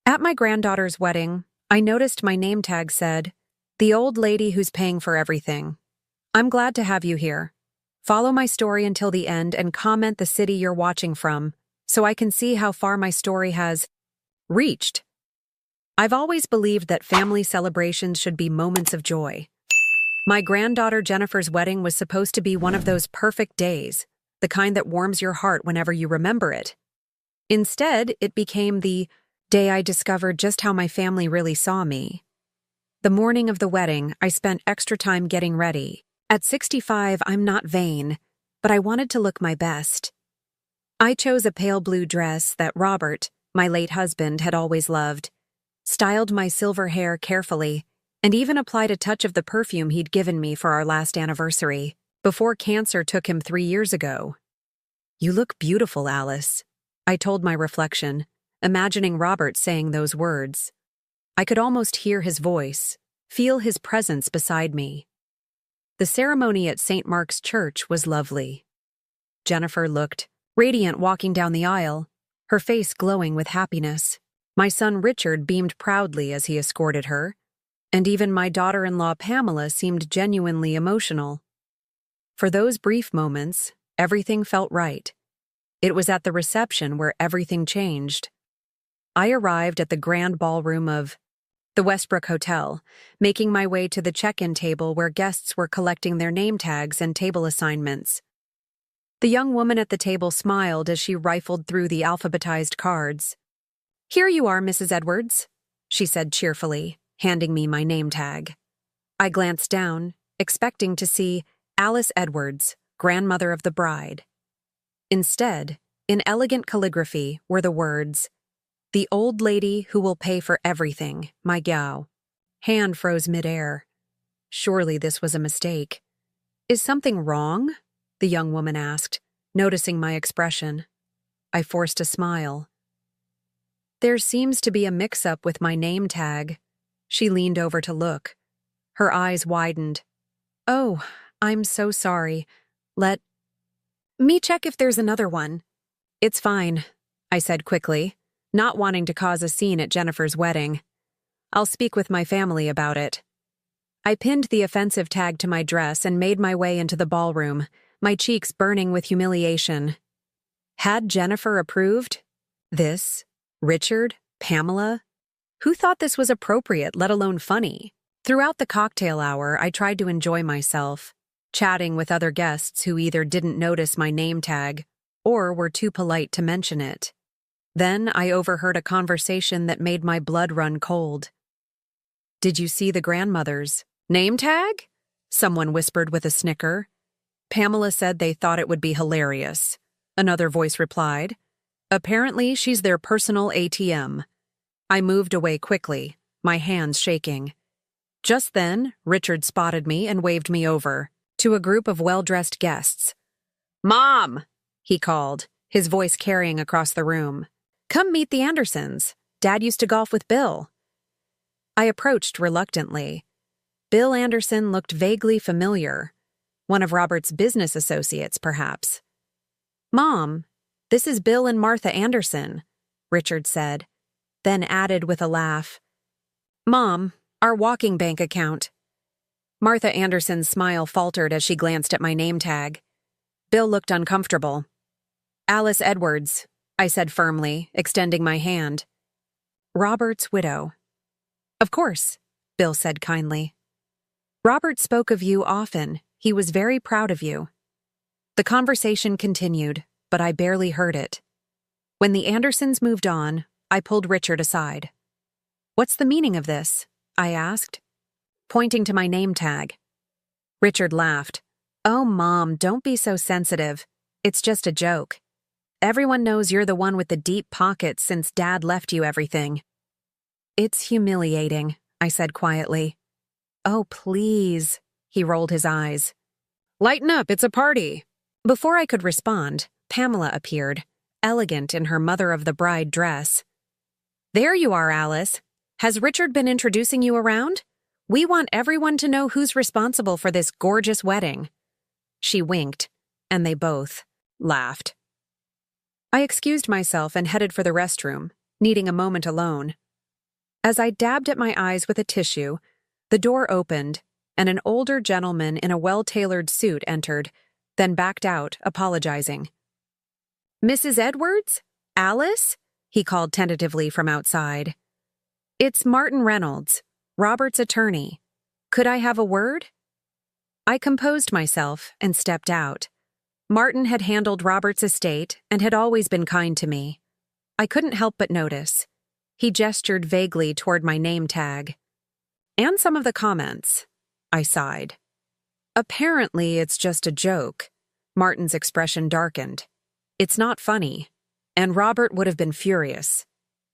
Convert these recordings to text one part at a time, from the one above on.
At my granddaughter's wedding, I noticed my name tag said, "The old lady who's paying for everything." I'm glad to have you here. Follow my story until the end and comment the city you're watching from, so I can see how far my story has reached. I've always believed that family celebrations should be moments of joy. My granddaughter Jennifer's wedding was supposed to be one of those perfect days, the kind that warms your heart whenever you remember it. Instead, it became the day I discovered just how my family really saw me. The morning of the wedding, I spent extra time getting ready. At 65, I'm not vain, but I wanted to look my best. I chose a pale blue dress that Robert, my late husband, had always loved, styled my silver hair carefully, and even applied a touch of the perfume he'd given me for our last anniversary, before cancer took him 3 years ago. "You look beautiful, Alice," I told my reflection, imagining Robert saying those words. I could almost hear his voice, feel his presence beside me. The ceremony at St. Mark's Church was lovely. Jennifer looked radiant walking down the aisle, her face glowing with happiness. My son Richard beamed proudly as he escorted her, and even my daughter-in-law Pamela seemed genuinely emotional. For those brief moments, everything felt right. It was at the reception where everything changed. I arrived at the grand ballroom of the Westbrook Hotel, making my way to the check-in table where guests were collecting their name tags and table assignments. The young woman at the table smiled as she rifled through the alphabetized cards. "Here you are, Mrs. Edwards," she said cheerfully, handing me my name tag. I glanced down, expecting to see Alice Edwards, grandmother of the bride. Instead, in elegant calligraphy, were the words, "The old lady who will pay for everything, my gal." Hand froze midair. Surely this was a mistake. "Is something wrong?" the young woman asked, noticing my expression. I forced a smile. "There seems to be a mix-up with my name tag." She leaned over to look. Her eyes widened. "Oh, I'm so sorry. Let me check if there's another one." "It's fine," I said quickly, not wanting to cause a scene at Jennifer's wedding. "I'll speak with my family about it." I pinned the offensive tag to my dress and made my way into the ballroom, my cheeks burning with humiliation. Had Jennifer approved? This? Richard? Pamela? Who thought this was appropriate, let alone funny? Throughout the cocktail hour, I tried to enjoy myself, chatting with other guests who either didn't notice my name tag or were too polite to mention it. Then I overheard a conversation that made my blood run cold. "Did you see the grandmother's name tag?" someone whispered with a snicker. "Pamela said they thought it would be hilarious," another voice replied. "Apparently, she's their personal ATM." I moved away quickly, my hands shaking. Just then, Richard spotted me and waved me over to a group of well-dressed guests. "Mom!" he called, his voice carrying across the room. "Come meet the Andersons. Dad used to golf with Bill." I approached reluctantly. Bill Anderson looked vaguely familiar. One of Robert's business associates, perhaps. "Mom, this is Bill and Martha Anderson," Richard said, then added with a laugh, "Mom, our walking bank account." Martha Anderson's smile faltered as she glanced at my name tag. Bill looked uncomfortable. "Alice Edwards," I said firmly, extending my hand. "Robert's widow." "Of course," Bill said kindly. "Robert spoke of you often. He was very proud of you." The conversation continued, but I barely heard it. When the Andersons moved on, I pulled Richard aside. "What's the meaning of this?" I asked, pointing to my name tag. Richard laughed. "Oh, Mom, don't be so sensitive. It's just a joke. Everyone knows you're the one with the deep pockets since Dad left you everything." "It's humiliating," I said quietly. "Oh, please," he rolled his eyes. "Lighten up, it's a party." Before I could respond, Pamela appeared, elegant in her mother-of-the-bride dress. "There you are, Alice. Has Richard been introducing you around? We want everyone to know who's responsible for this gorgeous wedding." She winked, and they both laughed. I excused myself and headed for the restroom, needing a moment alone. As I dabbed at my eyes with a tissue, the door opened, and an older gentleman in a well-tailored suit entered, then backed out, apologizing. "Mrs. Edwards? Alice?" he called tentatively from outside. "It's Martin Reynolds, Robert's attorney. Could I have a word?" I composed myself and stepped out. Martin had handled Robert's estate and had always been kind to me. I couldn't help but notice. He gestured vaguely toward my name tag. "And some of the comments," I sighed. "Apparently it's just a joke." Martin's expression darkened. "It's not funny." And Robert would have been furious.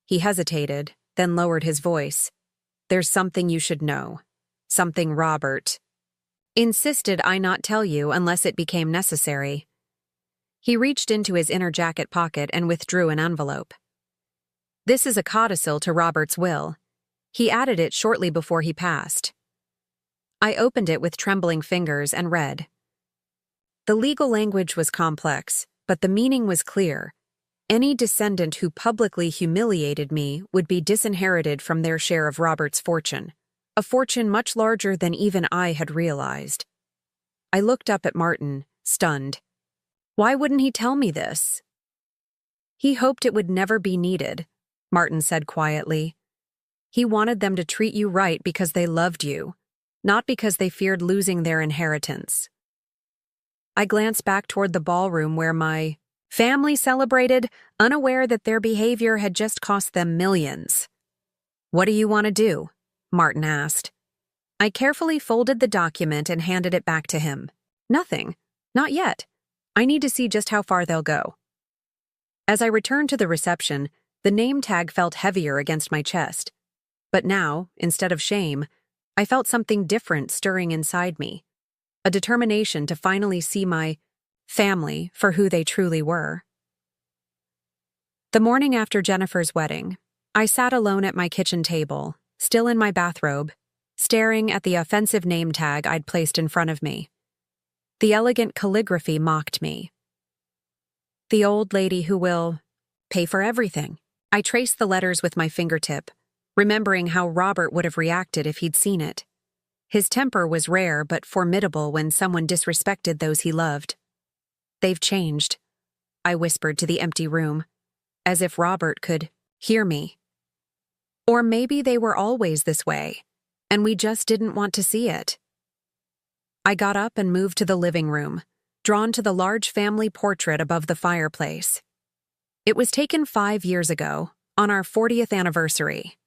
He hesitated, then lowered his voice. "There's something you should know. Something Robert insisted I not tell you unless it became necessary." He reached into his inner jacket pocket and withdrew an envelope. "This is a codicil to Robert's will. He added it shortly before he passed." I opened it with trembling fingers and read. The legal language was complex, but the meaning was clear. Any descendant who publicly humiliated me would be disinherited from their share of Robert's fortune, a fortune much larger than even I had realized. I looked up at Martin, stunned. Why wouldn't he tell me this? "He hoped it would never be needed," Martin said quietly. "He wanted them to treat you right because they loved you, not because they feared losing their inheritance." I glanced back toward the ballroom where my family celebrated, unaware that their behavior had just cost them millions. "What do you want to do?" Martin asked. I carefully folded the document and handed it back to him. "Nothing. Not yet. I need to see just how far they'll go." As I returned to the reception, the name tag felt heavier against my chest. But now, instead of shame, I felt something different stirring inside me. A determination to finally see my family for who they truly were. The morning after Jennifer's wedding, I sat alone at my kitchen table, still in my bathrobe, staring at the offensive name tag I'd placed in front of me. The elegant calligraphy mocked me. "The old lady who will pay for everything." I traced the letters with my fingertip, remembering how Robert would have reacted if he'd seen it. His temper was rare but formidable when someone disrespected those he loved. "They've changed," I whispered to the empty room, as if Robert could hear me. Or maybe they were always this way, and we just didn't want to see it. I got up and moved to the living room, drawn to the large family portrait above the fireplace. It was taken 5 years ago, on our 40th anniversary.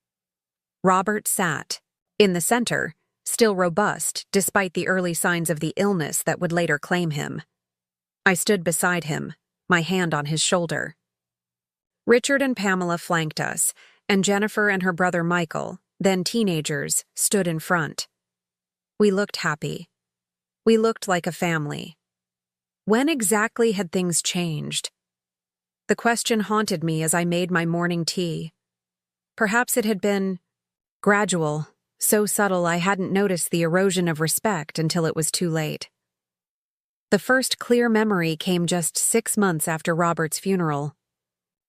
Robert sat, in the center, still robust despite the early signs of the illness that would later claim him. I stood beside him, my hand on his shoulder. Richard and Pamela flanked us, and Jennifer and her brother Michael, then teenagers, stood in front. We looked happy. We looked like a family. When exactly had things changed? The question haunted me as I made my morning tea. Perhaps it had been gradual, so subtle I hadn't noticed the erosion of respect until it was too late. The first clear memory came just 6 months after Robert's funeral.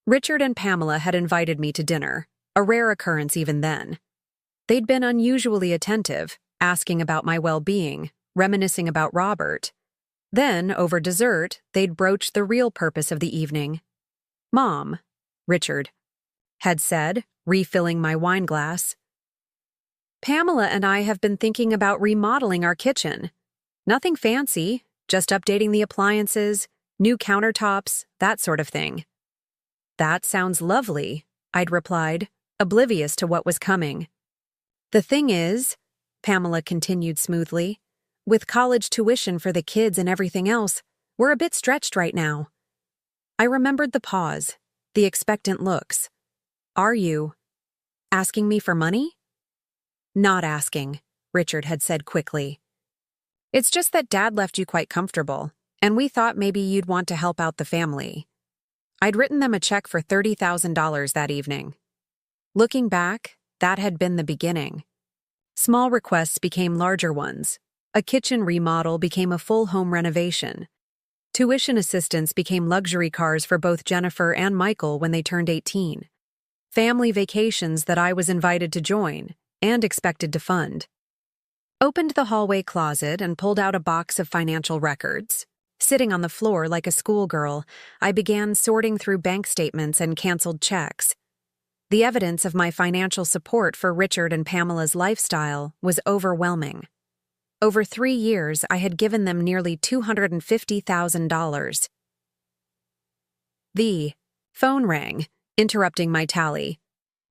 Richard and Pamela had invited me to dinner, a rare occurrence even then. They'd been unusually attentive, asking about my well-being, reminiscing about Robert. Then, over dessert, they'd broached the real purpose of the evening. "Mom," Richard had said, refilling my wine glass, "Pamela and I have been thinking about remodeling our kitchen. Nothing fancy, just updating the appliances, new countertops, that sort of thing." "That sounds lovely," I'd replied, oblivious to what was coming. "The thing is," Pamela continued smoothly, "with college tuition for the kids and everything else, we're a bit stretched right now." I remembered the pause, the expectant looks. "Are you asking me for money?" "Not asking," Richard had said quickly. "It's just that Dad left you quite comfortable, and we thought maybe you'd want to help out the family." I'd written them a check for $30,000 that evening. Looking back, that had been the beginning. Small requests became larger ones. A kitchen remodel became a full home renovation. Tuition assistance became luxury cars for both Jennifer and Michael when they turned 18. family vacations that I was invited to join and expected to fund. Opened the hallway closet and pulled out a box of financial records. Sitting on the floor like a schoolgirl, I began sorting through bank statements and canceled checks. The evidence of my financial support for Richard and Pamela's lifestyle was overwhelming. Over 3 years, I had given them nearly $250,000. The phone rang, interrupting my tally.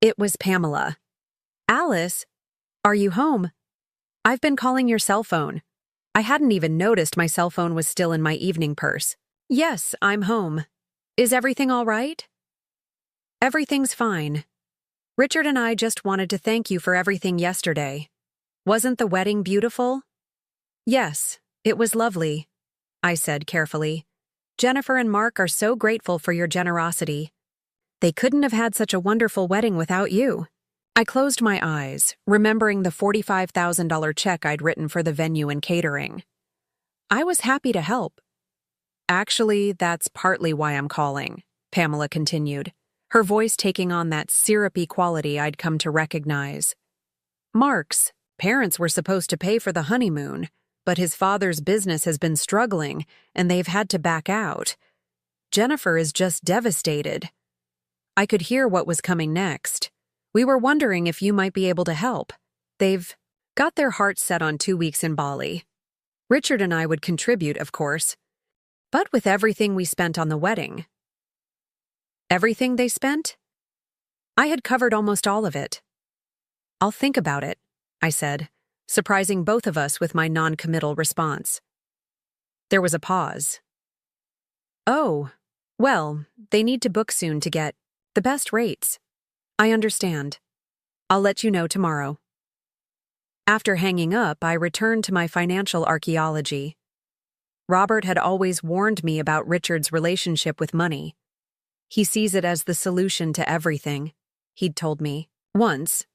It was Pamela. "Alice, are you home? I've been calling your cell phone." I hadn't even noticed my cell phone was still in my evening purse. "Yes, I'm home. Is everything all right?" "Everything's fine. Richard and I just wanted to thank you for everything yesterday. Wasn't the wedding beautiful?" "Yes, it was lovely," I said carefully. "Jennifer and Mark are so grateful for your generosity. They couldn't have had such a wonderful wedding without you." I closed my eyes, remembering the $45,000 check I'd written for the venue and catering. I was happy to help. "Actually, that's partly why I'm calling," Pamela continued, her voice taking on that syrupy quality I'd come to recognize. "Mark's parents were supposed to pay for the honeymoon, but his father's business has been struggling, and they've had to back out. Jennifer is just devastated." I could hear what was coming next. "We were wondering if you might be able to help. They've got their hearts set on 2 weeks in Bali. Richard and I would contribute, of course, but with everything we spent on the wedding." "Everything they spent?" I had covered almost all of it. "I'll think about it," I said, surprising both of us with my non-committal response. There was a pause. "Oh, well, they need to book soon to get the best rates. I understand. I'll let you know tomorrow." After hanging up, I returned to my financial archaeology. Robert had always warned me about Richard's relationship with money. "He sees it as the solution to everything," he'd told me once.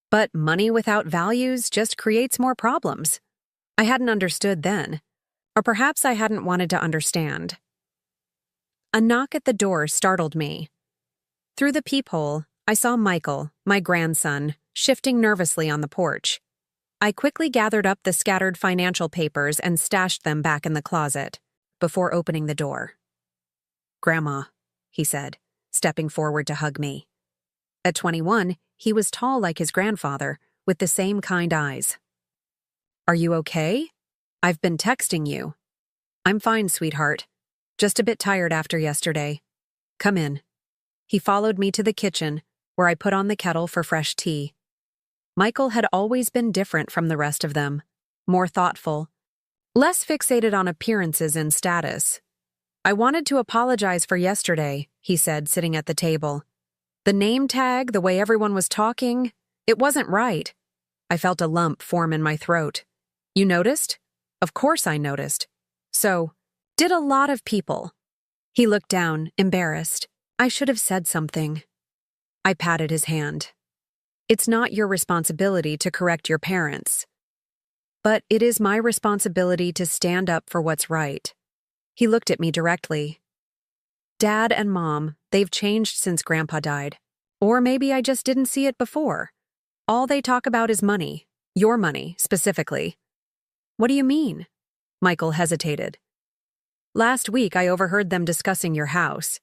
"But money without values just creates more problems." I hadn't understood then, or perhaps I hadn't wanted to understand. A knock at the door startled me. Through the peephole, I saw Michael, my grandson, shifting nervously on the porch. I quickly gathered up the scattered financial papers and stashed them back in the closet before opening the door. "Grandma," he said, stepping forward to hug me. At 21, he was tall like his grandfather, with the same kind eyes. "Are you okay? I've been texting you." "I'm fine, sweetheart. Just a bit tired after yesterday. Come in." He followed me to the kitchen, where I put on the kettle for fresh tea. Michael had always been different from the rest of them, more thoughtful, less fixated on appearances and status. "I wanted to apologize for yesterday," he said, sitting at the table. "The name tag, the way everyone was talking, it wasn't right." I felt a lump form in my throat. "You noticed?" "Of course I noticed." "So, did a lot of people." He looked down, embarrassed. "I should have said something." I patted his hand. "It's not your responsibility to correct your parents. But it is my responsibility to stand up for what's right." He looked at me directly. "Dad and Mom, they've changed since Grandpa died. Or maybe I just didn't see it before. All they talk about is money. Your money, specifically." "What do you mean?" Michael hesitated. "Last week I overheard them discussing your house.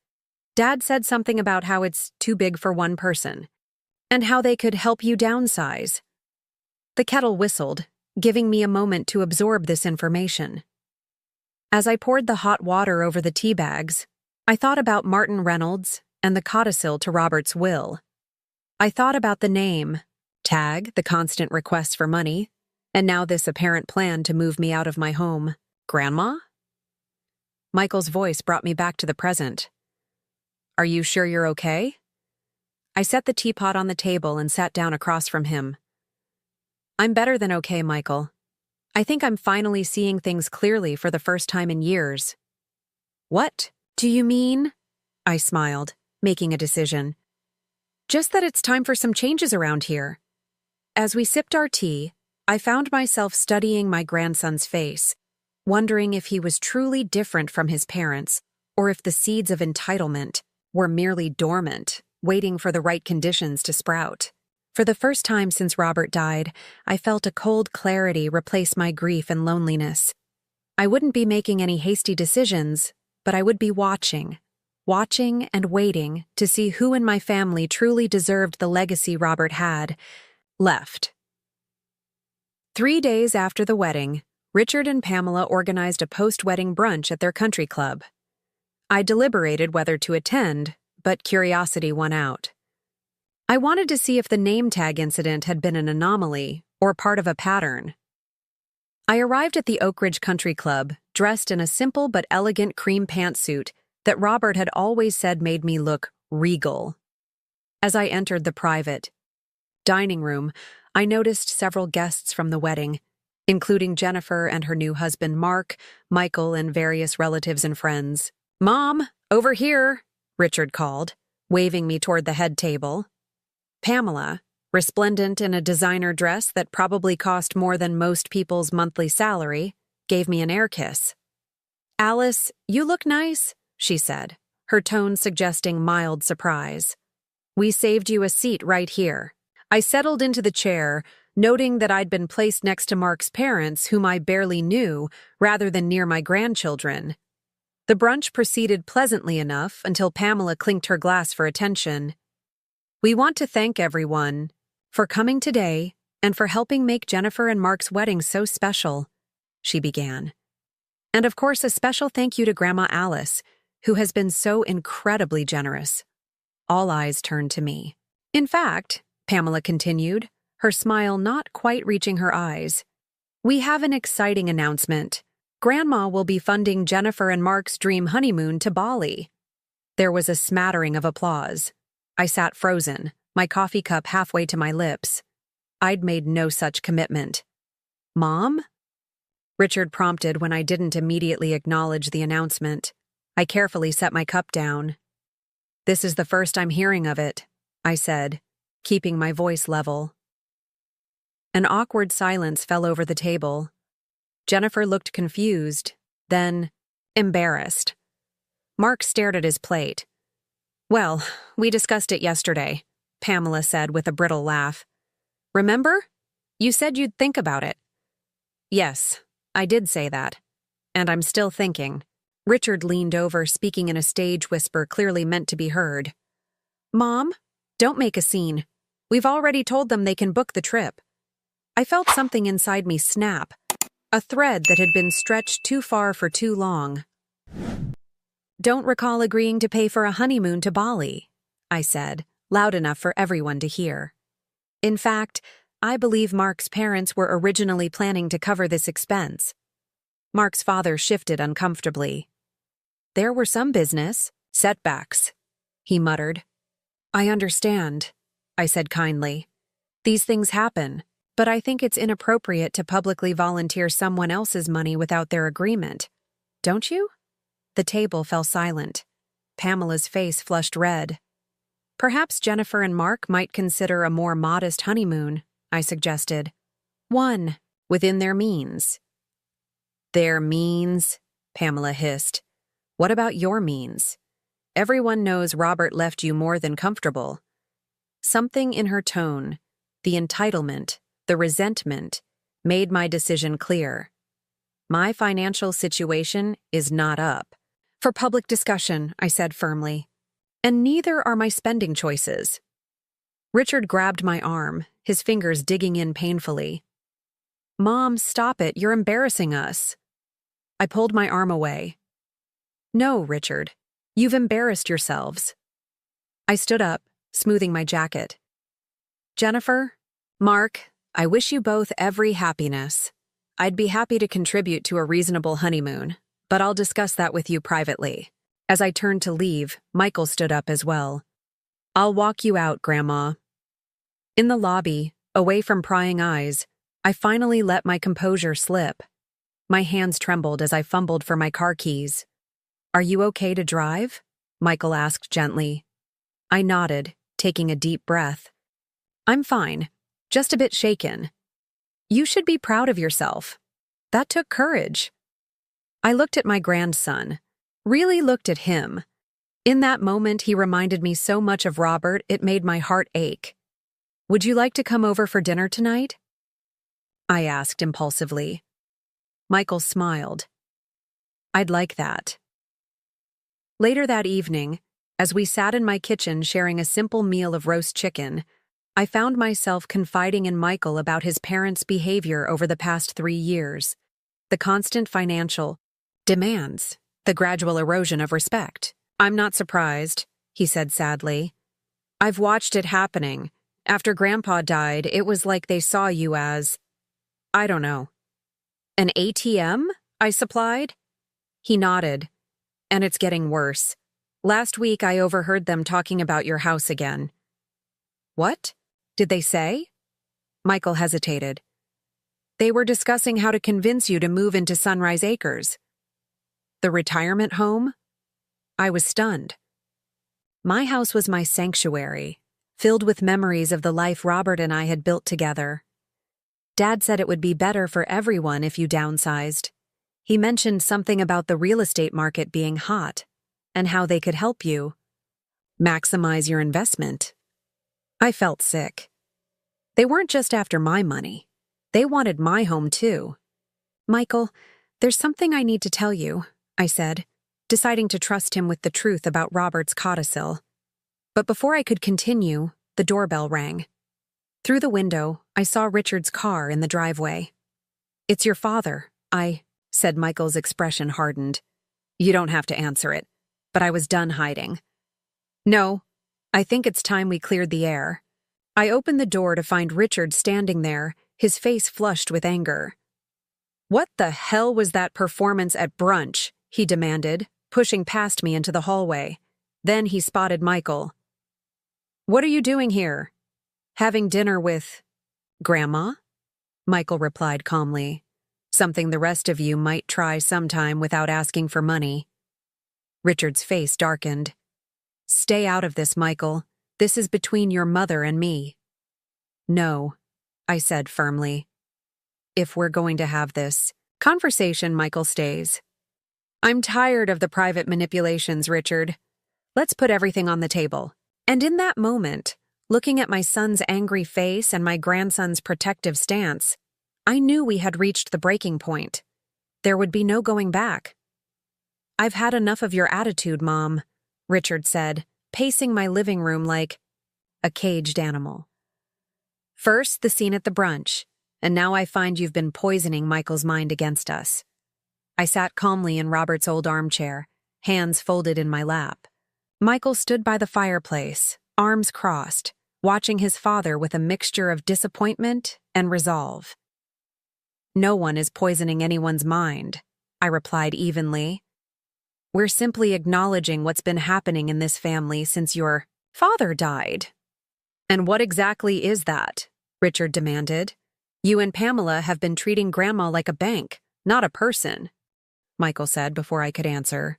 Dad said something about how it's too big for one person, and how they could help you downsize." The kettle whistled, giving me a moment to absorb this information. As I poured the hot water over the tea bags, I thought about Martin Reynolds and the codicil to Robert's will. I thought about the name, tag, the constant requests for money, and now this apparent plan to move me out of my home. "Grandma?" Michael's voice brought me back to the present. "Are you sure you're okay?" I set the teapot on the table and sat down across from him. "I'm better than okay, Michael. I think I'm finally seeing things clearly for the first time in years." "What do you mean?" I smiled, making a decision. "Just that it's time for some changes around here." As we sipped our tea, I found myself studying my grandson's face, wondering if he was truly different from his parents, or if the seeds of entitlement were merely dormant. waiting for the right conditions to sprout. For the first time since Robert died, I felt a cold clarity replace my grief and loneliness. I wouldn't be making any hasty decisions, but I would be watching and waiting to see who in my family truly deserved the legacy Robert had left. 3 days after the wedding, Richard and Pamela organized a post-wedding brunch at their country club. I deliberated whether to attend, but curiosity won out. I wanted to see if the name tag incident had been an anomaly or part of a pattern. I arrived at the Oak Ridge Country Club dressed in a simple but elegant cream pantsuit that Robert had always said made me look regal. As I entered the private dining room, I noticed several guests from the wedding, including Jennifer and her new husband Mark, Michael, and various relatives and friends. "Mom, over here," Richard called, waving me toward the head table. Pamela, resplendent in a designer dress that probably cost more than most people's monthly salary, gave me an air kiss. "Alice, you look nice," she said, her tone suggesting mild surprise. "We saved you a seat right here." I settled into the chair, noting that I'd been placed next to Mark's parents, whom I barely knew, rather than near my grandchildren. The brunch proceeded pleasantly enough until Pamela clinked her glass for attention. "We want to thank everyone for coming today and for helping make Jennifer and Mark's wedding so special," she began. "And of course, a special thank you to Grandma Alice, who has been so incredibly generous." All eyes turned to me. "In fact," Pamela continued, her smile not quite reaching her eyes, "we have an exciting announcement. Grandma will be funding Jennifer and Mark's dream honeymoon to Bali." There was a smattering of applause. I sat frozen, my coffee cup halfway to my lips. I'd made no such commitment. "Mom?" Richard prompted when I didn't immediately acknowledge the announcement. I carefully set my cup down. "This is the first I'm hearing of it," I said, keeping my voice level. An awkward silence fell over the table. Jennifer looked confused, then embarrassed. Mark stared at his plate. "Well, we discussed it yesterday," Pamela said with a brittle laugh. "Remember? You said you'd think about it." "Yes, I did say that. And I'm still thinking." Richard leaned over, speaking in a stage whisper clearly meant to be heard. "Mom, don't make a scene. We've already told them they can book the trip." I felt something inside me snap, a thread that had been stretched too far for too long. "Don't recall agreeing to pay for a honeymoon to Bali," I said, loud enough for everyone to hear. "In fact, I believe Mark's parents were originally planning to cover this expense." Mark's father shifted uncomfortably. "There were some business setbacks," he muttered. "I understand," I said kindly. "These things happen, but I think it's inappropriate to publicly volunteer someone else's money without their agreement. Don't you?" The table fell silent. Pamela's face flushed red. "Perhaps Jennifer and Mark might consider a more modest honeymoon," I suggested. "One, within their means." "Their means?" Pamela hissed. "What about your means? Everyone knows Robert left you more than comfortable." Something in her tone, the entitlement, the resentment, made my decision clear. My financial situation is not up for public discussion, I said firmly. And neither are my spending choices. Richard grabbed my arm, his fingers digging in painfully. "Mom, stop it, you're embarrassing us." I pulled my arm away. "No, Richard, you've embarrassed yourselves." I stood up, smoothing my jacket. "Jennifer, Mark, I wish you both every happiness. I'd be happy to contribute to a reasonable honeymoon, but I'll discuss that with you privately." As I turned to leave, Michael stood up as well. "I'll walk you out, Grandma." In the lobby, away from prying eyes, I finally let my composure slip. My hands trembled as I fumbled for my car keys. "Are you okay to drive?" Michael asked gently. I nodded, taking a deep breath. "I'm fine, just a bit shaken." "You should be proud of yourself. That took courage." I looked at my grandson, really looked at him. In that moment, he reminded me so much of Robert, it made my heart ache. "Would you like to come over for dinner tonight?" I asked impulsively. Michael smiled. "I'd like that." Later that evening, as we sat in my kitchen sharing a simple meal of roast chicken, I found myself confiding in Michael about his parents' behavior over the past 3 years, the constant financial demands, the gradual erosion of respect. "I'm not surprised," he said sadly. "I've watched it happening. After Grandpa died, it was like they saw you as, I don't know." "An ATM?" I supplied. He nodded. "And it's getting worse. Last week I overheard them talking about your house again." "What? Did they say?" Michael hesitated. "They were discussing how to convince you to move into Sunrise Acres." "The retirement home?" I was stunned. My house was my sanctuary, filled with memories of the life Robert and I had built together. Dad said it would be better for everyone if you downsized. He mentioned something about the real estate market being hot, and how they could help you maximize your investment. I felt sick. They weren't just after my money. They wanted my home too. "Michael, there's something I need to tell you," I said, deciding to trust him with the truth about Robert's codicil. But before I could continue, the doorbell rang. Through the window, I saw Richard's car in the driveway. "It's your father," I said. Michael's expression hardened. "You don't have to answer it," but I was done hiding. "No, I think it's time we cleared the air." I opened the door to find Richard standing there, his face flushed with anger. "What the hell was that performance at brunch?" he demanded, pushing past me into the hallway. Then he spotted Michael. "What are you doing here?" "Having dinner with Grandma?" Michael replied calmly. "Something the rest of you might try sometime without asking for money." Richard's face darkened. "Stay out of this, Michael. This is between your mother and me." "No," I said firmly. "If we're going to have this conversation, Michael stays." "I'm tired of the private manipulations, Richard. Let's put everything on the table." And in that moment, looking at my son's angry face and my grandson's protective stance, I knew we had reached the breaking point. There would be no going back. "I've had enough of your attitude, Mom," Richard said, pacing my living room like a caged animal. "First, the scene at the brunch, and now I find you've been poisoning Michael's mind against us." I sat calmly in Robert's old armchair, hands folded in my lap. Michael stood by the fireplace, arms crossed, watching his father with a mixture of disappointment and resolve. "No one is poisoning anyone's mind," I replied evenly. "We're simply acknowledging what's been happening in this family since your father died." "And what exactly is that?" Richard demanded. "You and Pamela have been treating Grandma like a bank, not a person," Michael said before I could answer.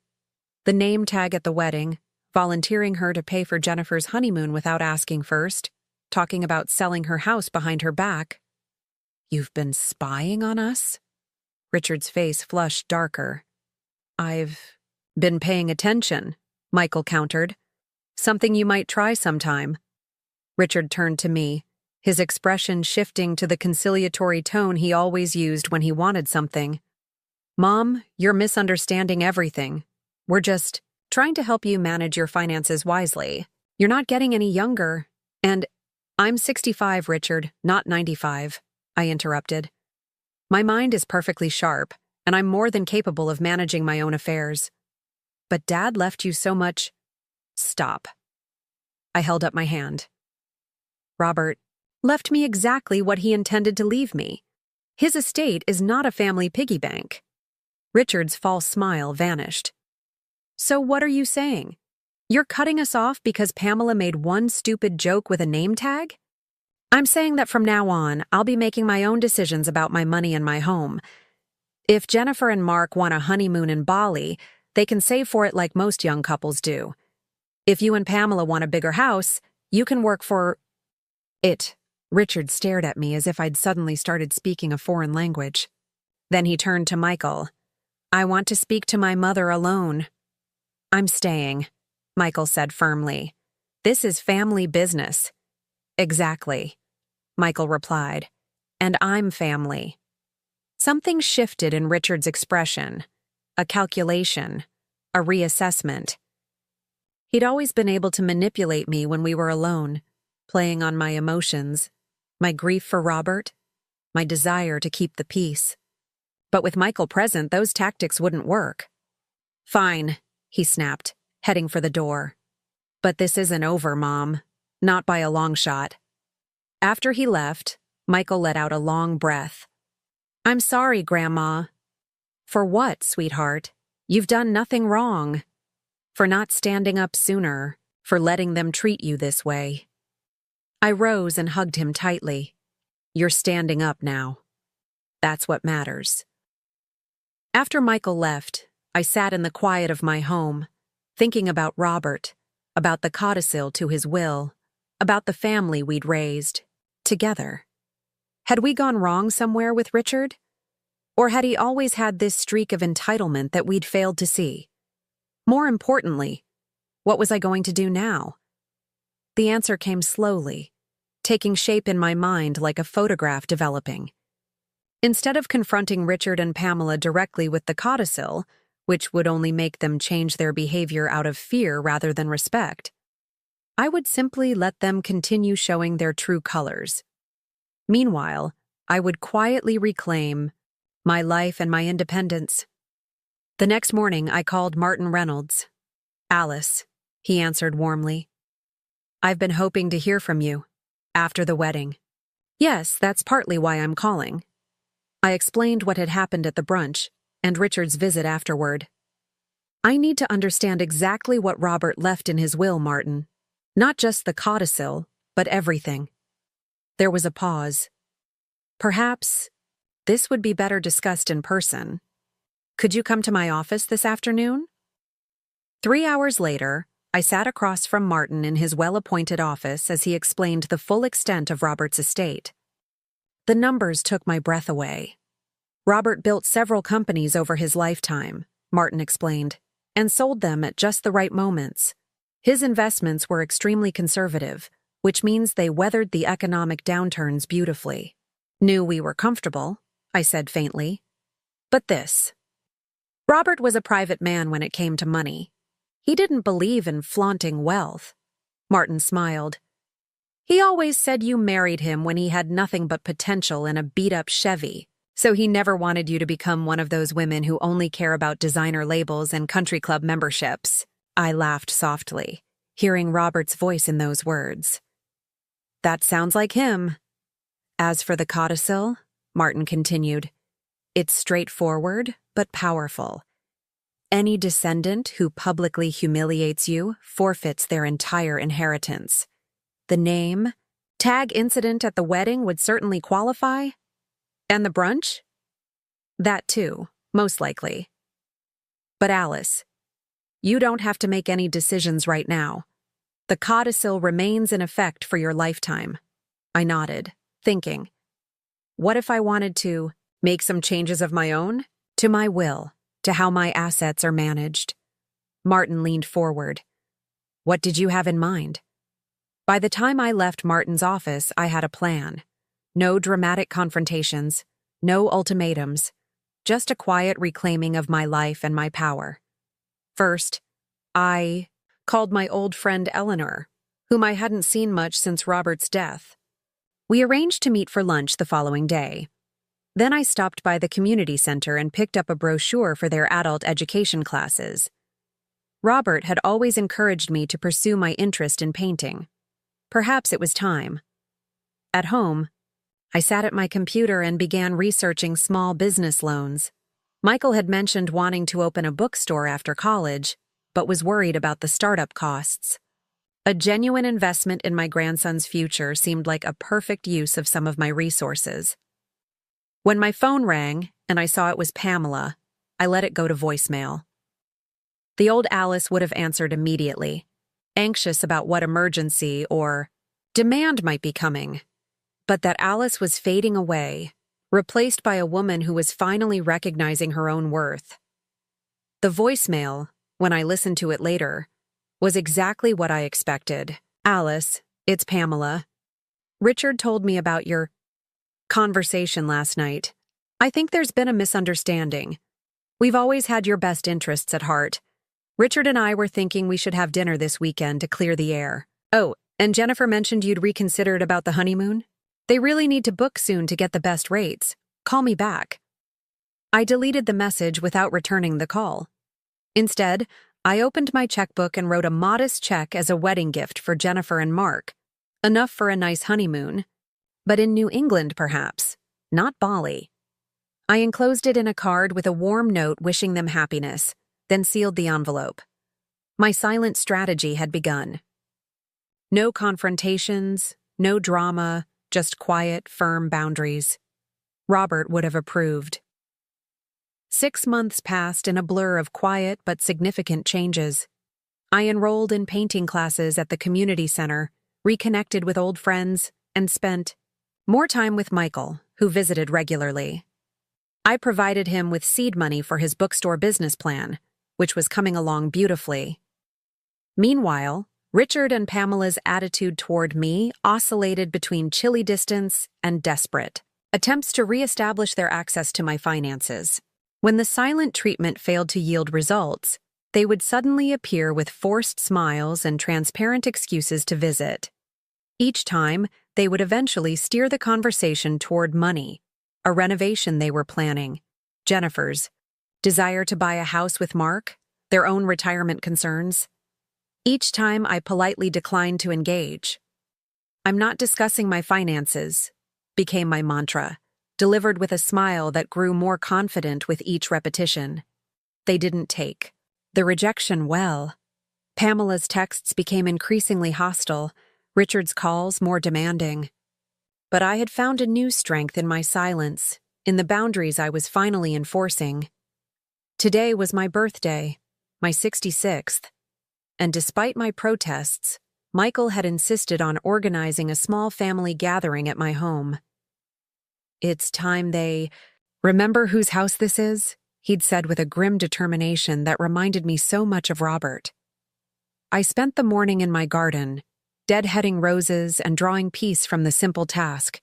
"The name tag at the wedding, volunteering her to pay for Jennifer's honeymoon without asking first, talking about selling her house behind her back." "You've been spying on us?" Richard's face flushed darker. "I've been paying attention," Michael countered. "Something you might try sometime." Richard turned to me, his expression shifting to the conciliatory tone he always used when he wanted something. "Mom, you're misunderstanding everything. We're just trying to help you manage your finances wisely. You're not getting any younger. And I'm 65, Richard, not 95, I interrupted. "My mind is perfectly sharp, and I'm more than capable of managing my own affairs. But Dad left you so much—" "Stop." I held up my hand. "Robert left me exactly what he intended to leave me. His estate is not a family piggy bank." Richard's false smile vanished. "So what are you saying? You're cutting us off because Pamela made one stupid joke with a name tag?" "I'm saying that from now on, I'll be making my own decisions about my money and my home. If Jennifer and Mark want a honeymoon in Bali, they can save for it like most young couples do. If you and Pamela want a bigger house, you can work for it." Richard stared at me as if I'd suddenly started speaking a foreign language. Then he turned to Michael. "I want to speak to my mother alone." "I'm staying," Michael said firmly. "This is family business." "Exactly," Michael replied. "And I'm family." Something shifted in Richard's expression. A calculation. A reassessment. He'd always been able to manipulate me when we were alone, playing on my emotions, my grief for Robert, my desire to keep the peace. But with Michael present, those tactics wouldn't work. "Fine," he snapped, heading for the door. "But this isn't over, Mom. Not by a long shot." After he left, Michael let out a long breath. "I'm sorry, Grandma." "For what, sweetheart? You've done nothing wrong." "For not standing up sooner, for letting them treat you this way." I rose and hugged him tightly. "You're standing up now. That's what matters." After Michael left, I sat in the quiet of my home, thinking about Robert, about the codicil to his will, about the family we'd raised, together. Had we gone wrong somewhere with Richard? Or had he always had this streak of entitlement that we'd failed to see? More importantly, what was I going to do now? The answer came slowly, taking shape in my mind like a photograph developing. Instead of confronting Richard and Pamela directly with the codicil, which would only make them change their behavior out of fear rather than respect, I would simply let them continue showing their true colors. Meanwhile, I would quietly reclaim my life and my independence. The next morning, I called Martin Reynolds. "Alice," he answered warmly. "I've been hoping to hear from you. After the wedding." "Yes, that's partly why I'm calling." I explained what had happened at the brunch and Richard's visit afterward. "I need to understand exactly what Robert left in his will, Martin. Not just the codicil, but everything." There was a pause. "Perhaps this would be better discussed in person. Could you come to my office this afternoon?" 3 hours later, I sat across from Martin in his well-appointed office as he explained the full extent of Robert's estate. The numbers took my breath away. Robert built several companies over his lifetime, Martin explained, and sold them at just the right moments. His investments were extremely conservative, which means they weathered the economic downturns beautifully. "Knew we were comfortable," I said faintly. "But this. Robert was a private man when it came to money. He didn't believe in flaunting wealth." Martin smiled. "He always said you married him when he had nothing but potential in a beat-up Chevy, so he never wanted you to become one of those women who only care about designer labels and country club memberships." I laughed softly, hearing Robert's voice in those words. "That sounds like him." "As for the codicil," Martin continued, "it's straightforward but powerful. Any descendant who publicly humiliates you forfeits their entire inheritance. The name, tag incident at the wedding would certainly qualify. And the brunch? That too, most likely. But Alice, you don't have to make any decisions right now. The codicil remains in effect for your lifetime." I nodded, thinking, what if I wanted to make some changes of my own? To my will, to how my assets are managed. Martin leaned forward. "What did you have in mind?" By the time I left Martin's office, I had a plan. No dramatic confrontations, no ultimatums, just a quiet reclaiming of my life and my power. First, I called my old friend Eleanor, whom I hadn't seen much since Robert's death. We arranged to meet for lunch the following day. Then I stopped by the community center and picked up a brochure for their adult education classes. Robert had always encouraged me to pursue my interest in painting. Perhaps it was time. At home, I sat at my computer and began researching small business loans. Michael had mentioned wanting to open a bookstore after college, but was worried about the startup costs. A genuine investment in my grandson's future seemed like a perfect use of some of my resources. When my phone rang and I saw it was Pamela, I let it go to voicemail. The old Alice would have answered immediately, anxious about what emergency or demand might be coming. But that Alice was fading away, replaced by a woman who was finally recognizing her own worth. The voicemail, when I listened to it later, was exactly what I expected. Alice, it's Pamela. Richard told me about your conversation last night. I think there's been a misunderstanding. We've always had your best interests at heart. Richard and I were thinking we should have dinner this weekend to clear the air. Oh, and Jennifer mentioned you'd reconsidered about the honeymoon? They really need to book soon to get the best rates. Call me back. I deleted the message without returning the call. Instead, I opened my checkbook and wrote a modest check as a wedding gift for Jennifer and Mark. Enough for a nice honeymoon. But in New England, perhaps, not Bali. I enclosed it in a card with a warm note wishing them happiness, then sealed the envelope. My silent strategy had begun. No confrontations, no drama, just quiet, firm boundaries. Robert would have approved. 6 months passed in a blur of quiet but significant changes. I enrolled in painting classes at the community center, reconnected with old friends, and spent more time with Michael, who visited regularly. I provided him with seed money for his bookstore business plan, which was coming along beautifully. Meanwhile, Richard and Pamela's attitude toward me oscillated between chilly distance and desperate attempts to reestablish their access to my finances. When the silent treatment failed to yield results, they would suddenly appear with forced smiles and transparent excuses to visit. Each time, they would eventually steer the conversation toward money, a renovation they were planning, Jennifer's desire to buy a house with Mark, their own retirement concerns. Each time I politely declined to engage. "I'm not discussing my finances," became my mantra, delivered with a smile that grew more confident with each repetition. They didn't take the rejection well. Pamela's texts became increasingly hostile, Richard's calls more demanding. But I had found a new strength in my silence, in the boundaries I was finally enforcing. Today was my birthday, my 66th, and despite my protests, Michael had insisted on organizing a small family gathering at my home. "It's time they remember whose house this is," he'd said with a grim determination that reminded me so much of Robert. I spent the morning in my garden, deadheading roses and drawing peace from the simple task.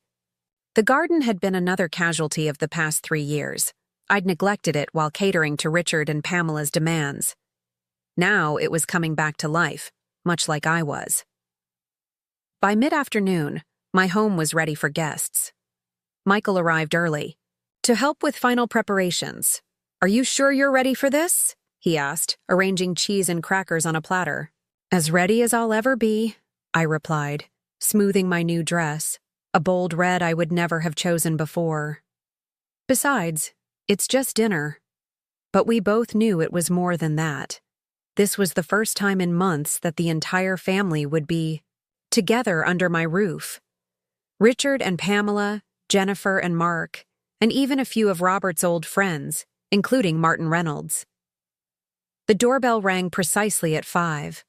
The garden had been another casualty of the past 3 years. I'd neglected it while catering to Richard and Pamela's demands. Now it was coming back to life, much like I was. By mid-afternoon, my home was ready for guests. Michael arrived early. "To help with final preparations. Are you sure you're ready for this?" he asked, arranging cheese and crackers on a platter. "As ready as I'll ever be," I replied, smoothing my new dress, a bold red I would never have chosen before. Besides, it's just dinner. But we both knew it was more than that. This was the first time in months that the entire family would be together under my roof. Richard and Pamela, Jennifer and Mark, and even a few of Robert's old friends, including Martin Reynolds. The doorbell rang precisely at 5.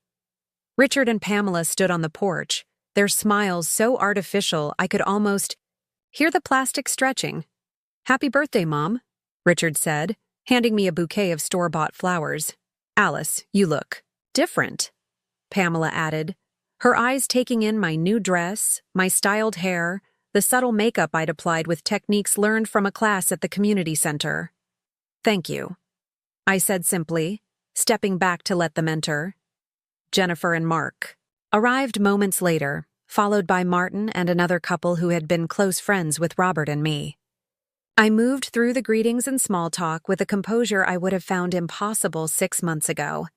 Richard and Pamela stood on the porch, their smiles so artificial I could almost hear the plastic stretching. "Happy birthday, Mom," Richard said, handing me a bouquet of store-bought flowers. "Alice, you look different," Pamela added, her eyes taking in my new dress, my styled hair, the subtle makeup I'd applied with techniques learned from a class at the community center. "Thank you," I said simply, stepping back to let them enter. Jennifer and Mark arrived moments later, followed by Martin and another couple who had been close friends with Robert and me. I moved through the greetings and small talk with a composure I would have found impossible 6 months ago.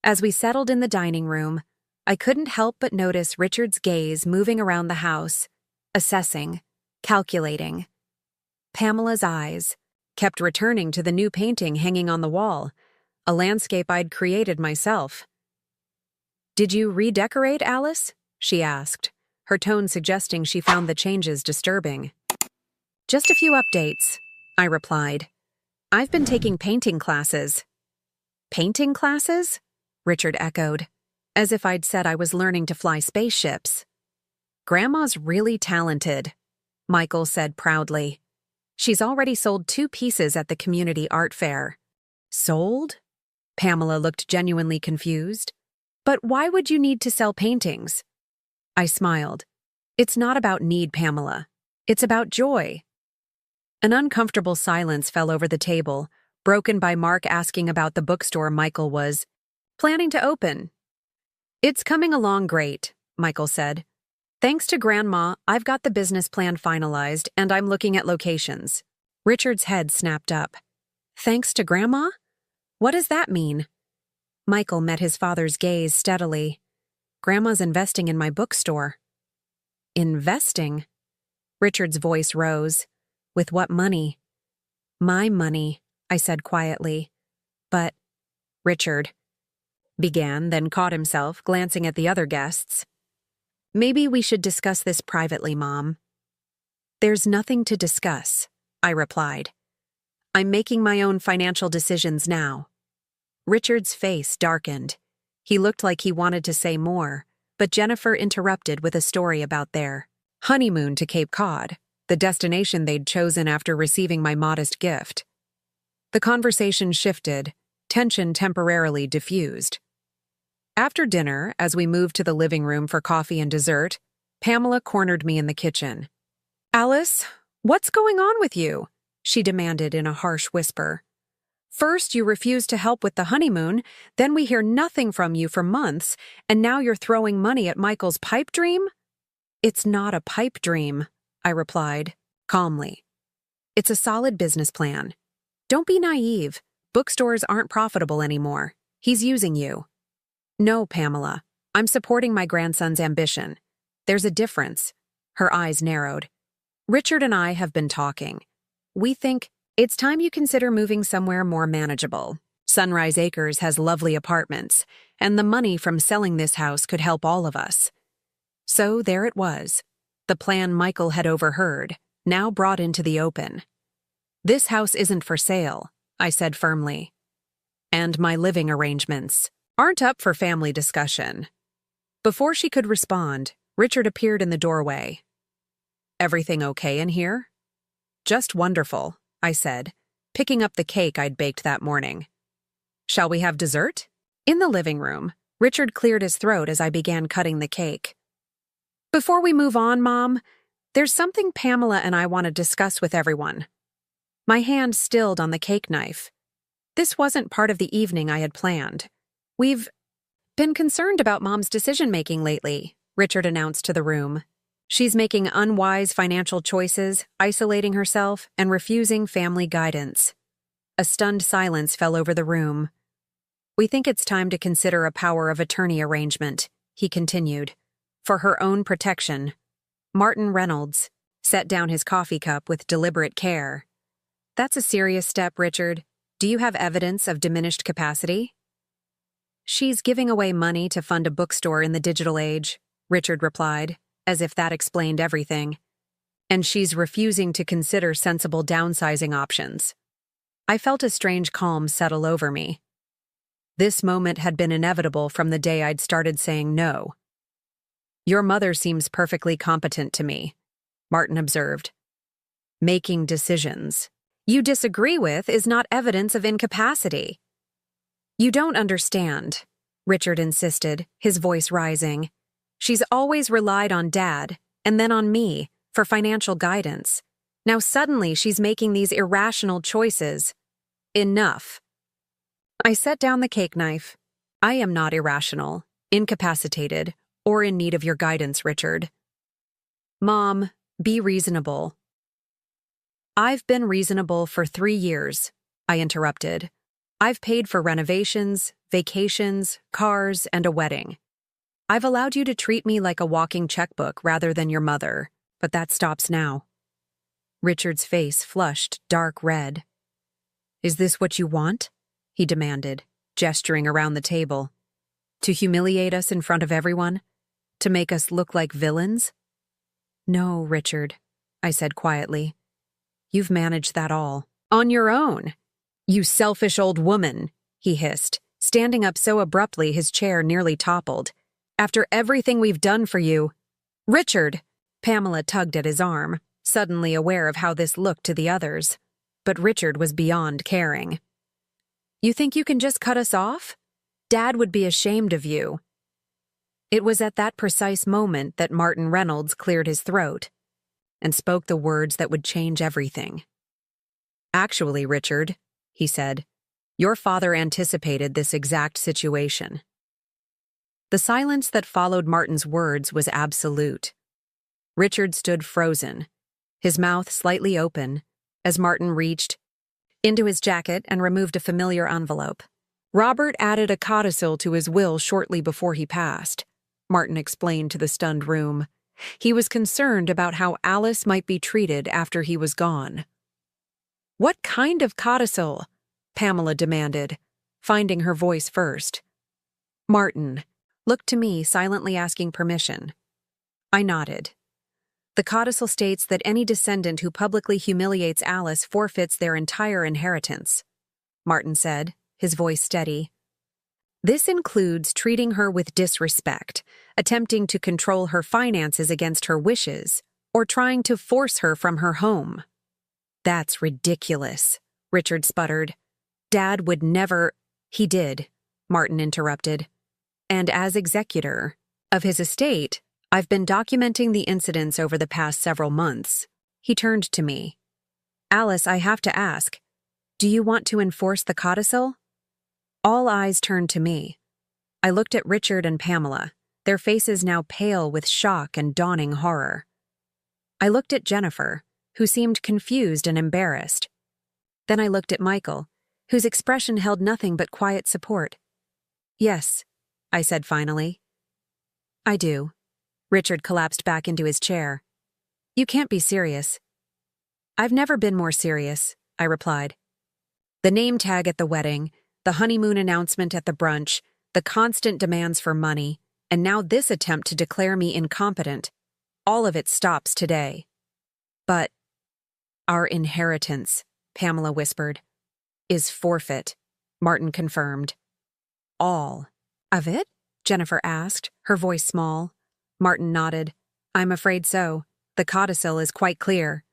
As we settled in the dining room, I couldn't help but notice Richard's gaze moving around the house, assessing, calculating. Pamela's eyes kept returning to the new painting hanging on the wall, a landscape I'd created myself. "Did you redecorate, Alice?" she asked, her tone suggesting she found the changes disturbing. "Just a few updates," I replied. "I've been taking painting classes." "Painting classes?" Richard echoed, as if I'd said I was learning to fly spaceships. "Grandma's really talented," Michael said proudly. "She's already sold 2 pieces at the community art fair." "Sold?" Pamela looked genuinely confused. But why would you need to sell paintings? I smiled. It's not about need, Pamela. It's about joy. An uncomfortable silence fell over the table, broken by Mark asking about the bookstore Michael was planning to open. It's coming along great, Michael said. Thanks to Grandma, I've got the business plan finalized and I'm looking at locations. Richard's head snapped up. Thanks to Grandma? What does that mean? Michael met his father's gaze steadily. Grandma's investing in my bookstore. Investing? Richard's voice rose. With what money? My money, I said quietly. But, Richard began, then caught himself, glancing at the other guests. Maybe we should discuss this privately, Mom. There's nothing to discuss, I replied. I'm making my own financial decisions now. Richard's face darkened. He looked like he wanted to say more, but Jennifer interrupted with a story about their honeymoon to Cape Cod, the destination they'd chosen after receiving my modest gift. The conversation shifted, tension temporarily diffused. After dinner, as we moved to the living room for coffee and dessert, Pamela cornered me in the kitchen. Alice, what's going on with you? She demanded in a harsh whisper. First, you refused to help with the honeymoon, then we hear nothing from you for months, and now you're throwing money at Michael's pipe dream? It's not a pipe dream, I replied, calmly. It's a solid business plan. Don't be naive. Bookstores aren't profitable anymore. He's using you. No, Pamela. I'm supporting my grandson's ambition. There's a difference. Her eyes narrowed. Richard and I have been talking. We think it's time you consider moving somewhere more manageable. Sunrise Acres has lovely apartments, and the money from selling this house could help all of us. So there it was. The plan Michael had overheard, now brought into the open. This house isn't for sale, I said firmly. And my living arrangements aren't up for family discussion. Before she could respond, Richard appeared in the doorway. Everything okay in here? Just wonderful, I said, picking up the cake I'd baked that morning. Shall we have dessert? In the living room, Richard cleared his throat as I began cutting the cake. Before we move on, Mom, there's something Pamela and I want to discuss with everyone. My hand stilled on the cake knife. This wasn't part of the evening I had planned. We've been concerned about Mom's decision-making lately, Richard announced to the room. She's making unwise financial choices, isolating herself, and refusing family guidance. A stunned silence fell over the room. We think it's time to consider a power of attorney arrangement, he continued. For her own protection. Martin Reynolds set down his coffee cup with deliberate care. That's a serious step, Richard. Do you have evidence of diminished capacity? She's giving away money to fund a bookstore in the digital age, Richard replied, as if that explained everything. And she's refusing to consider sensible downsizing options. I felt a strange calm settle over me. This moment had been inevitable from the day I'd started saying no. Your mother seems perfectly competent to me, Martin observed. Making decisions you disagree with is not evidence of incapacity. You don't understand, Richard insisted, his voice rising. She's always relied on Dad, and then on me, for financial guidance. Now suddenly she's making these irrational choices. Enough. I set down the cake knife. I am not irrational, incapacitated, or in need of your guidance, Richard. Mom, be reasonable. I've been reasonable for 3 years, I interrupted. I've paid for renovations, vacations, cars, and a wedding. I've allowed you to treat me like a walking checkbook rather than your mother, but that stops now. Richard's face flushed dark red. Is this what you want? He demanded, gesturing around the table. To humiliate us in front of everyone? To make us look like villains? No, Richard, I said quietly. You've managed that all. On your own. You selfish old woman, he hissed, standing up so abruptly his chair nearly toppled. After everything we've done for you. Richard! Pamela tugged at his arm, suddenly aware of how this looked to the others. But Richard was beyond caring. You think you can just cut us off? Dad would be ashamed of you. It was at that precise moment that Martin Reynolds cleared his throat and spoke the words that would change everything. "Actually, Richard," he said, "your father anticipated this exact situation." The silence that followed Martin's words was absolute. Richard stood frozen, his mouth slightly open, as Martin reached into his jacket and removed a familiar envelope. "Robert added a codicil to his will shortly before he passed," Martin explained to the stunned room. He was concerned about how Alice might be treated after he was gone. "What kind of codicil?" Pamela demanded, finding her voice first. Martin looked to me, silently asking permission. I nodded. "The codicil states that any descendant who publicly humiliates Alice forfeits their entire inheritance," Martin said, his voice steady. "This includes treating her with disrespect, attempting to control her finances against her wishes, or trying to force her from her home." "That's ridiculous," Richard sputtered. "Dad would never—" "He did," Martin interrupted. "And as executor of his estate, I've been documenting the incidents over the past several months." He turned to me. "Alice, I have to ask, do you want to enforce the codicil?" All eyes turned to me. I looked at Richard and Pamela, their faces now pale with shock and dawning horror. I looked at Jennifer, who seemed confused and embarrassed. Then I looked at Michael, whose expression held nothing but quiet support. "Yes," I said finally. "I do." Richard collapsed back into his chair. "You can't be serious." "I've never been more serious," I replied. The name tag at the wedding, the honeymoon announcement at the brunch, the constant demands for money, and now this attempt to declare me incompetent, all of it stops today. "But our inheritance," Pamela whispered, "is forfeit," Martin confirmed. "All of it?" Jennifer asked, her voice small. Martin nodded. "I'm afraid so. The codicil is quite clear."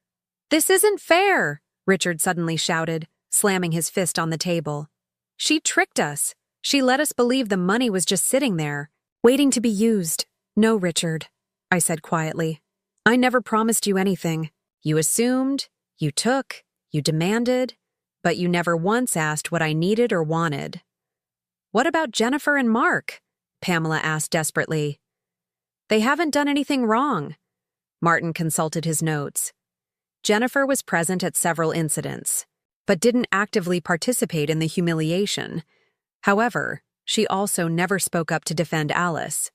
"This isn't fair," Richard suddenly shouted, slamming his fist on the table. "She tricked us. She let us believe the money was just sitting there, waiting to be used." "No, Richard," I said quietly. "I never promised you anything. You assumed, you took, you demanded, but you never once asked what I needed or wanted." "What about Jennifer and Mark?" Pamela asked desperately. "They haven't done anything wrong." Martin consulted his notes. Jennifer was present at several incidents, but didn't actively participate in the humiliation. However, she also never spoke up to defend Alice.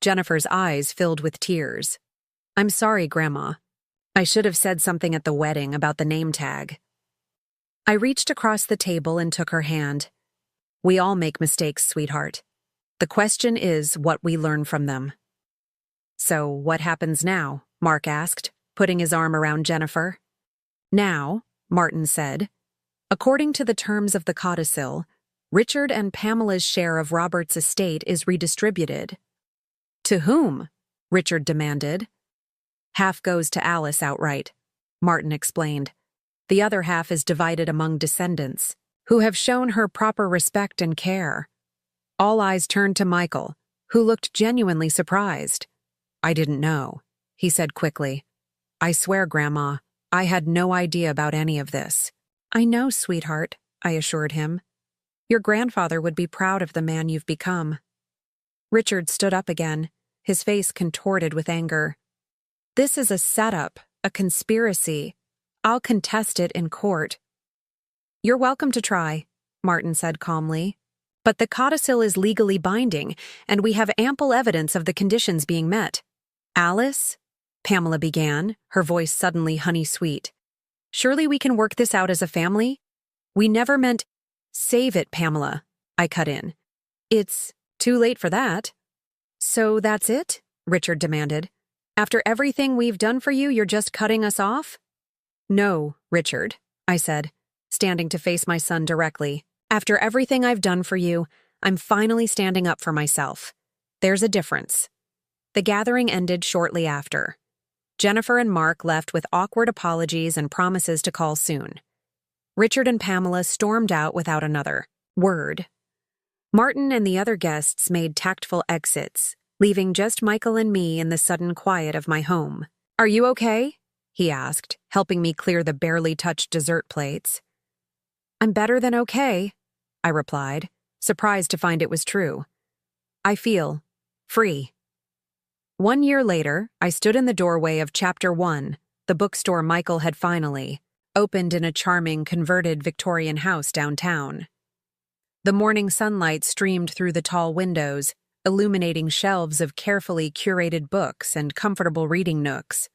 Jennifer's eyes filled with tears. "I'm sorry, Grandma. I should have said something at the wedding about the name tag." I reached across the table and took her hand. "We all make mistakes, sweetheart. The question is what we learn from them." "So what happens now?" Mark asked, putting his arm around Jennifer. "Now," Martin said, "according to the terms of the codicil, Richard and Pamela's share of Robert's estate is redistributed." "To whom?" Richard demanded. "Half goes to Alice outright," Martin explained. "The other half is divided among descendants, who have shown her proper respect and care." All eyes turned to Michael, who looked genuinely surprised. "I didn't know," he said quickly. "I swear, Grandma, I had no idea about any of this." "I know, sweetheart," I assured him. "Your grandfather would be proud of the man you've become." Richard stood up again, his face contorted with anger. "This is a setup, a conspiracy. I'll contest it in court." "You're welcome to try," Martin said calmly. "But the codicil is legally binding, and we have ample evidence of the conditions being met." "Alice?" Pamela began, her voice suddenly honey-sweet. "Surely we can work this out as a family? We never meant—" "Save it, Pamela," I cut in. "It's too late for that." "So that's it?" Richard demanded. "After everything we've done for you, you're just cutting us off?" "No, Richard," I said, standing to face my son directly. "After everything I've done for you, I'm finally standing up for myself. There's a difference." The gathering ended shortly after. Jennifer and Mark left with awkward apologies and promises to call soon. Richard and Pamela stormed out without another word. Martin and the other guests made tactful exits, leaving just Michael and me in the sudden quiet of my home. "Are you okay?" he asked, helping me clear the barely touched dessert plates. "I'm better than okay," I replied, surprised to find it was true. "I feel free." 1 year later, I stood in the doorway of Chapter 1, the bookstore Michael had finally opened in a charming, converted Victorian house downtown. The morning sunlight streamed through the tall windows, illuminating shelves of carefully curated books and comfortable reading nooks.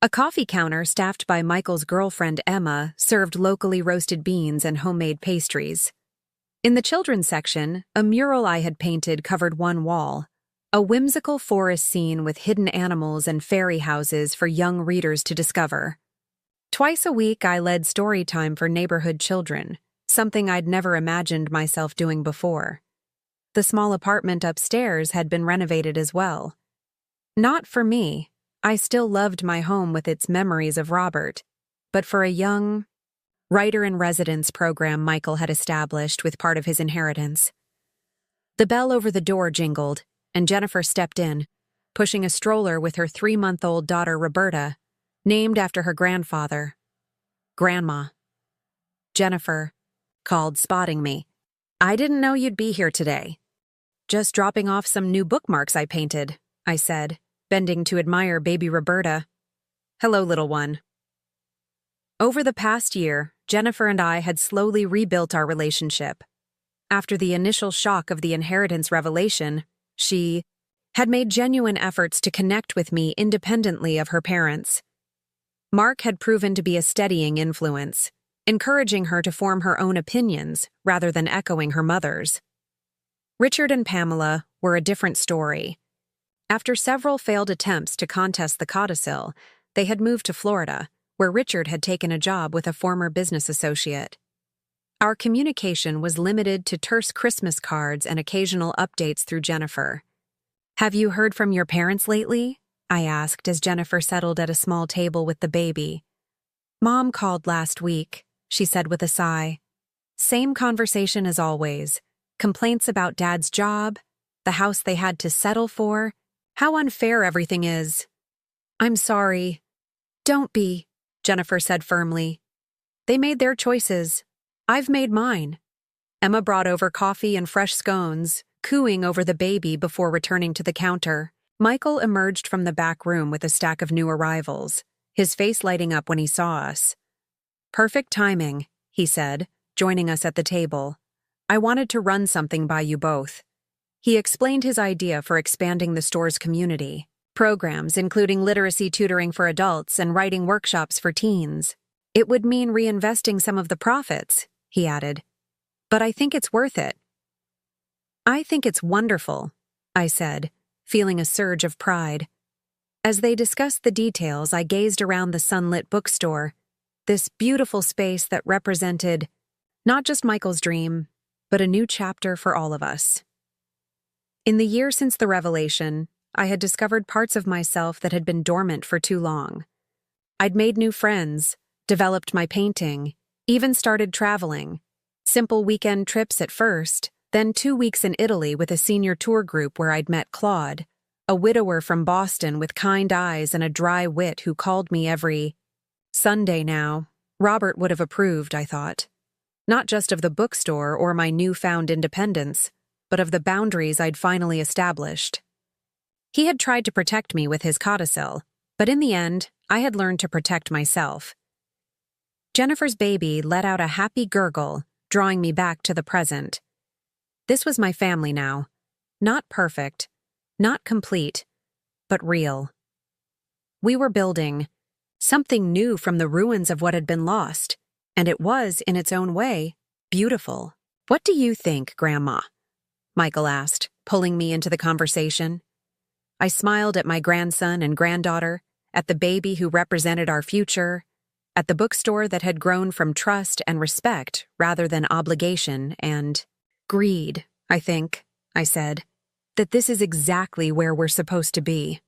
A coffee counter staffed by Michael's girlfriend Emma served locally roasted beans and homemade pastries. In the children's section, a mural I had painted covered one wall, a whimsical forest scene with hidden animals and fairy houses for young readers to discover. Twice a week, I led story time for neighborhood children, something I'd never imagined myself doing before. The small apartment upstairs had been renovated as well. Not for me. I still loved my home with its memories of Robert, but for a young writer-in-residence program Michael had established with part of his inheritance. The bell over the door jingled, and Jennifer stepped in, pushing a stroller with her 3-month-old daughter Roberta, named after her grandfather. "Grandma." Jennifer called, spotting me. "I didn't know you'd be here today." "Just dropping off some new bookmarks I painted," I said, bending to admire baby Roberta. "Hello, little one." Over the past year, Jennifer and I had slowly rebuilt our relationship. After the initial shock of the inheritance revelation, she had made genuine efforts to connect with me independently of her parents. Mark had proven to be a steadying influence, encouraging her to form her own opinions rather than echoing her mother's. Richard and Pamela were a different story. After several failed attempts to contest the codicil, they had moved to Florida, where Richard had taken a job with a former business associate. Our communication was limited to terse Christmas cards and occasional updates through Jennifer. "Have you heard from your parents lately?" I asked as Jennifer settled at a small table with the baby. "Mom called last week," she said with a sigh. "Same conversation as always. Complaints about Dad's job, the house they had to settle for, how unfair everything is." "I'm sorry." "Don't be," Jennifer said firmly. "They made their choices. I've made mine." Emma brought over coffee and fresh scones, cooing over the baby before returning to the counter. Michael emerged from the back room with a stack of new arrivals, his face lighting up when he saw us. "Perfect timing," he said, joining us at the table. "I wanted to run something by you both." He explained his idea for expanding the store's community, programs including literacy tutoring for adults and writing workshops for teens. "It would mean reinvesting some of the profits," he added. "But I think it's worth it." "I think it's wonderful," I said, feeling a surge of pride. As they discussed the details, I gazed around the sunlit bookstore, this beautiful space that represented not just Michael's dream, but a new chapter for all of us. In the year since the revelation, I had discovered parts of myself that had been dormant for too long. I'd made new friends, developed my painting, even started traveling. Simple weekend trips at first, then 2 weeks in Italy with a senior tour group where I'd met Claude, a widower from Boston with kind eyes and a dry wit who called me every Sunday now. Robert would have approved, I thought. Not just of the bookstore or my newfound independence, but of the boundaries I'd finally established. He had tried to protect me with his codicil, but in the end, I had learned to protect myself. Jennifer's baby let out a happy gurgle, drawing me back to the present. This was my family now. Not perfect, not complete, but real. We were building something new from the ruins of what had been lost, and it was, in its own way, beautiful. "What do you think, Grandma?" Michael asked, pulling me into the conversation. I smiled at my grandson and granddaughter, at the baby who represented our future, at the bookstore that had grown from trust and respect rather than obligation and greed, I think, I said, that this is exactly where we're supposed to be.